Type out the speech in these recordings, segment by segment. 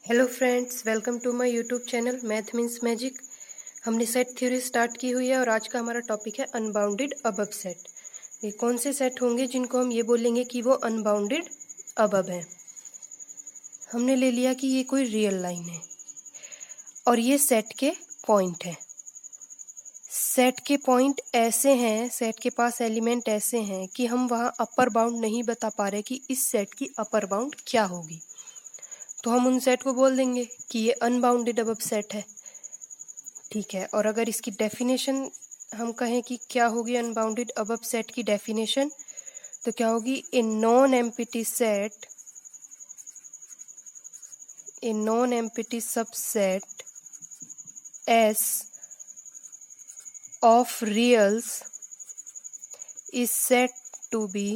Hello friends, welcome to my YouTube channel math means magic. हमने set theory start की हुई है और आज का हमारा टॉपिक है अनबाउंडेड अबव सेट। ये कौन से सेट होंगे जिनको हम ये बोलेंगे कि वो अनबाउंडेड अबव है। हमने ले लिया कि ये कोई रियल लाइन है और ये सेट के पॉइंट है। सेट के पॉइंट ऐसे हैं, सेट के पास एलिमेंट ऐसे हैं कि हम वहाँ अपर बाउंड नहीं बता पा रहे कि इस सेट की अपर बाउंड क्या होगी, तो हम उन सेट को बोल देंगे कि ये अनबाउंडेड अबव सेट है। ठीक है, और अगर इसकी डेफिनेशन हम कहें कि क्या होगी अनबाउंडेड अबव सेट की डेफिनेशन, तो क्या होगी? A non empty set, a non empty subset S of reals is said to be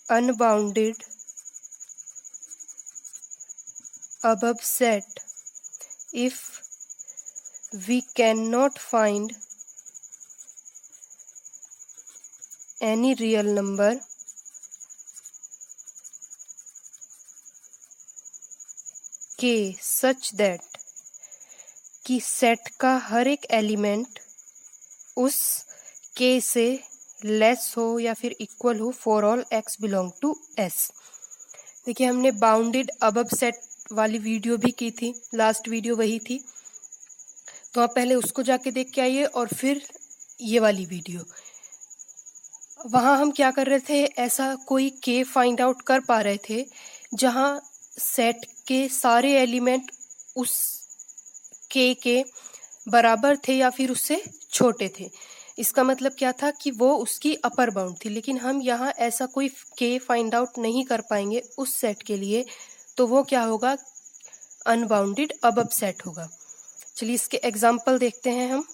unbounded above set if we cannot find any real number k such that कि set का हर एक element उस k से less हो या फिर equal हो for all x belong to s। देखिए, हमने बाउंडेड अबव सेट वाली वीडियो भी की थी, लास्ट वीडियो वही थी, तो आप पहले उसको जाके देख के आइए और फिर ये वाली वीडियो। वहाँ हम क्या कर रहे थे, ऐसा कोई k फाइंड आउट कर पा रहे थे जहाँ सेट के सारे एलिमेंट उस k के बराबर थे या फिर उससे छोटे थे। इसका मतलब क्या था कि वो उसकी अपर बाउंड थी, लेकिन हम यहाँ ऐसा कोई k फाइंड आउट नहीं कर पाएंगे उस सेट के लिए, तो वो क्या होगा? अनबाउंडेड अबव सेट होगा। चलिए इसके एग्जाम्पल देखते हैं हम।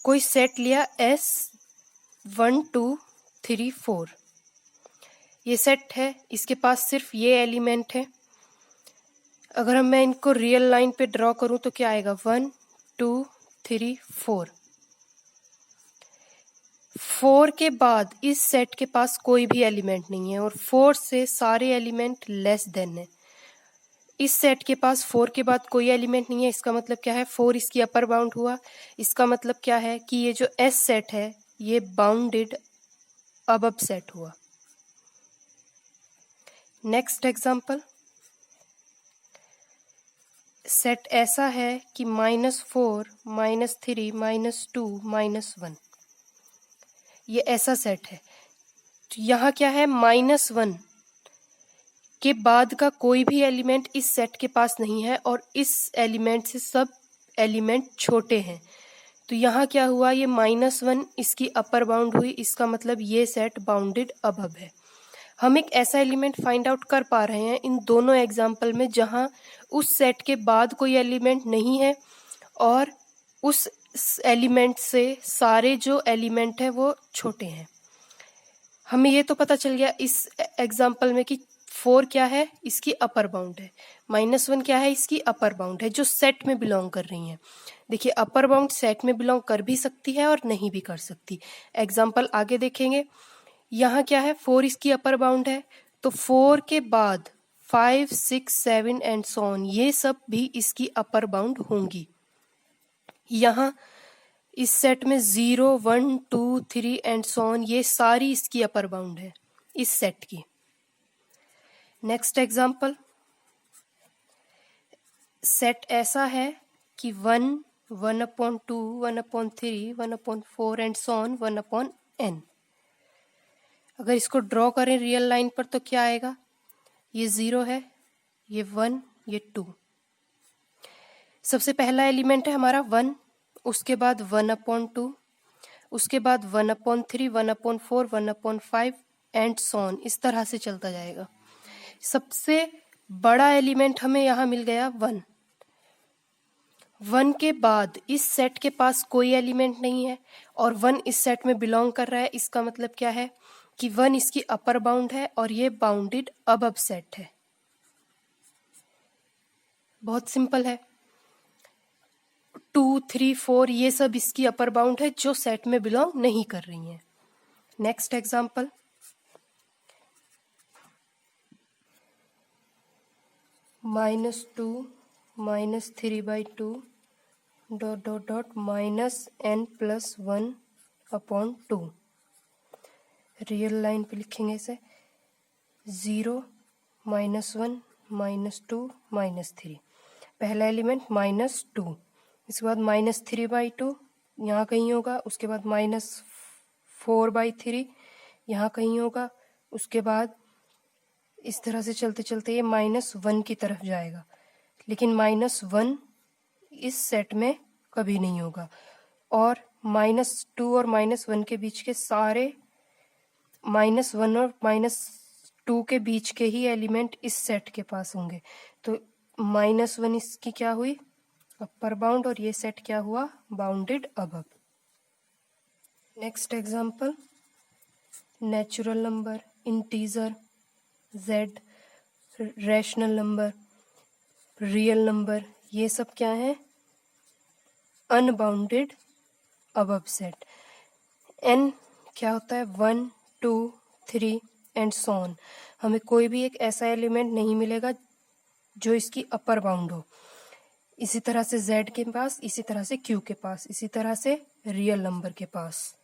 कोई सेट लिया S 1 2 3 4, ये सेट है, इसके पास सिर्फ ये एलिमेंट है। अगर मैं इनको रियल लाइन पे ड्रॉ करूं तो क्या आएगा? 1 2 3 4। 4 के बाद इस सेट के पास कोई भी एलिमेंट नहीं है और 4 से सारे एलिमेंट लेस देन है। इस सेट के पास 4 के बाद कोई एलिमेंट नहीं है, इसका मतलब क्या है? 4 इसकी अपर बाउंड हुआ। इसका मतलब क्या है कि ये जो S सेट है ये बाउंडेड अबव सेट हुआ। नेक्स्ट एग्जाम्पल, सेट ऐसा है कि -4 -3 -2 -1, ये ऐसा सेट है। तो यहाँ क्या है? -1 के बाद का कोई भी एलिमेंट इस सेट के पास नहीं है और इस एलिमेंट से सब एलिमेंट छोटे हैं। तो यहाँ क्या हुआ? ये -1 इसकी अपर बाउंड हुई, इसका मतलब ये सेट बाउंडेड अबव है। हम एक ऐसा एलिमेंट फाइंड आउट कर पा रहे हैं इन दोनों एग्जाम्पल में जहाँ उस सेट के बाद कोई एलिमेंट नहीं है और उस एलिमेंट से सारे जो एलिमेंट है वो छोटे हैं। हमें ये तो पता चल गया इस एग्जाम्पल में कि 4 क्या है? इसकी अपर बाउंड है। -1 क्या है? इसकी अपर बाउंड है, जो सेट में बिलोंग कर रही हैं। देखिए, अपर बाउंड सेट में बिलोंग कर भी सकती है और नहीं भी कर सकती। एग्जाम्पल आगे देखेंगे। यहाँ क्या है? 4 इसकी अपर बाउंड है, तो 4 के बाद 5 6 7 एंड सो ऑन, ये सब भी इसकी अपर बाउंड होंगी। यहाँ इस सेट में 0 1 2 3 एंड सो ऑन, ये सारी इसकी अपर बाउंड है इस सेट की। नेक्स्ट एग्जाम्पल, सेट ऐसा है कि 1 1/2 1/3 1/4 एंड सो ऑन 1/n। अगर इसको ड्रॉ करें रियल लाइन पर तो क्या आएगा? ये 0 है, ये 1, ये 2। सबसे पहला एलिमेंट है हमारा 1, उसके बाद 1/2, उसके बाद 1/3 1/4 1/5 एंड सो ऑन, इस तरह से चलता जाएगा। सबसे बड़ा एलिमेंट हमें यहाँ मिल गया 1। 1 के बाद इस सेट के पास कोई एलिमेंट नहीं है और 1 इस सेट में बिलोंग कर रहा है। इसका मतलब क्या है कि 1 इसकी अपर बाउंड है और ये बाउंडेड अबव सेट है। बहुत सिंपल है। 2 3 4 ये सब इसकी अपर बाउंड है जो सेट में बिलोंग नहीं कर रही हैं। Next example, -2 -3/2 dot dot dot -n+1/2। Real line पे लिखेंगे इसे 0 -1 -2 -3। पहला एलिमेंट -2, इसके बाद -3/2 यहाँ कहीं होगा, उसके बाद -4/3 यहाँ कहीं होगा, उसके बाद इस तरह से चलते चलते ये -1 की तरफ जाएगा, लेकिन -1 इस सेट में कभी नहीं होगा। और -2 और -1 के बीच के सारे -1 और -2 के बीच के ही एलिमेंट इस सेट के पास होंगे। तो -1 इसकी क्या हुई, अपर बाउंड, और ये सेट क्या हुआ, bounded above. Next example, natural number, integer, Z, rational number, real number, ये सब क्या है, अनबाउंडेड अबव सेट। n क्या होता है, 1 2 3 एंड सो ऑन। हमें कोई भी एक ऐसा एलिमेंट नहीं मिलेगा जो इसकी अपर बाउंड हो। इसी तरह से z के पास, इसी तरह से q के पास, इसी तरह से रियल नंबर के पास।